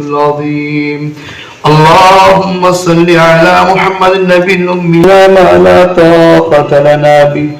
العظيم اللهم صل على محمد النبي الأمي ما لا طاقة لنا به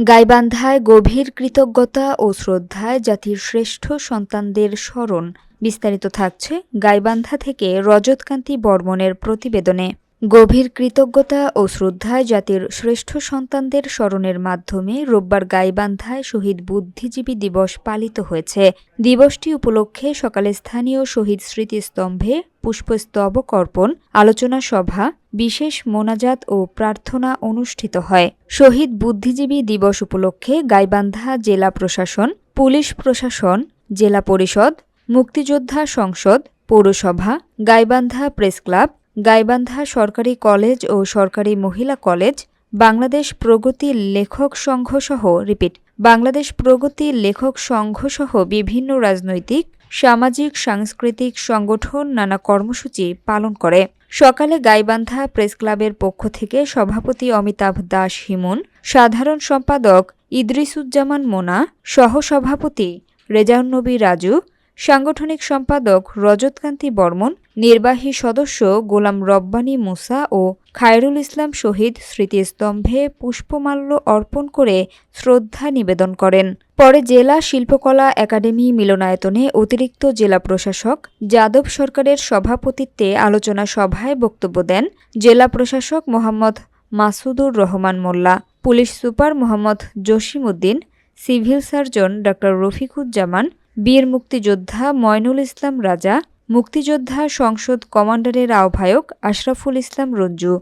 গাইবান্ধায় গভীর কৃতজ্ঞতা ও শ্রদ্ধায় জাতির শ্রেষ্ঠ সন্তানদের স্মরণ। বিস্তারিত থাকছে গাইবান্ধা থেকে রজতকান্তি বর্মনের প্রতিবেদনে। গভীর কৃতজ্ঞতা ও শ্রদ্ধায় জাতির শ্রেষ্ঠ সন্তানদের স্মরণের মাধ্যমে রোববার গাইবান্ধায় শহীদ বুদ্ধিজীবী দিবস পালিত হয়েছে। দিবসটি উপলক্ষে সকালে স্থানীয় শহীদ স্মৃতিস্তম্ভে পুষ্পস্তবক অর্পণ, আলোচনা সভা, বিশেষ মোনাজাত ও প্রার্থনা অনুষ্ঠিত হয়। শহীদ বুদ্ধিজীবী দিবস উপলক্ষে গাইবান্ধা জেলা প্রশাসন, পুলিশ প্রশাসন, জেলা পরিষদ, মুক্তিযোদ্ধা সংসদ, পৌরসভা, গাইবান্ধা প্রেস ক্লাব, গাইবান্ধা সরকারি কলেজ ও সরকারি মহিলা কলেজ, বাংলাদেশ প্রগতি লেখক সংঘসহ বিভিন্ন রাজনৈতিক, সামাজিক, সাংস্কৃতিক সংগঠন নানা কর্মসূচি পালন করে। সকালে গাইবান্ধা প্রেস ক্লাবের পক্ষ থেকে সভাপতি অমিতাভ দাস হিমুন, সাধারণ সম্পাদক ইদ্রিসুজ্জামান মোনা, সহসভাপতি রেজাউন্নবী রাজু, সাংগঠনিক সম্পাদক রজতকান্তি বর্মন, নির্বাহী সদস্য গোলাম রব্বানী মুসা ও খায়রুল ইসলাম শহীদ স্মৃতিস্তম্ভে পুষ্পমাল্য অর্পণ করে শ্রদ্ধা নিবেদন করেন। পরে জেলা শিল্পকলা একাডেমি মিলনায়তনে অতিরিক্ত জেলা প্রশাসক যাদব সরকারের সভাপতিত্বে আলোচনা সভায় বক্তব্য দেন জেলা প্রশাসক Mohammad Masudur Rahman Molla, police super Mohammad Jasim Uddin, civil surgeon ড রফিকুজ্জামান, বীর মুক্তিযোদ্ধা ময়নুল ইসলাম রাজা, মুক্তিযোদ্ধা সংসদ কমান্ডারের আহ্বায়ক আশরাফুল ইসলাম রঞ্জু,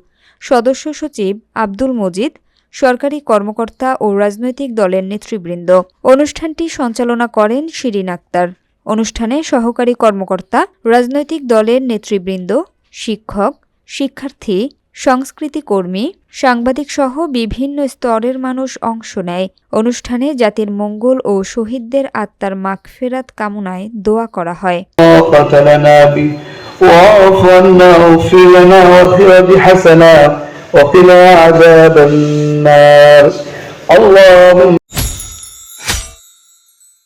সদস্য সচিব আব্দুল মজিদ, সরকারি কর্মকর্তা ও রাজনৈতিক দলের নেতৃবৃন্দ। অনুষ্ঠানটি সঞ্চালনা করেন শিরিন আক্তার। অনুষ্ঠানে সহকারী কর্মকর্তা, রাজনৈতিক দলের নেতৃবৃন্দ, শিক্ষক, শিক্ষার্থী, সংস্কৃতি কর্মী, সাংবাদিকসহ বিভিন্ন স্তরের মানুষ অংশ নেয়। অনুষ্ঠানে জাতির মঙ্গল ও শহীদদের আত্মার মাগফিরাত কামনায় দোয়া করা হয়। اللهم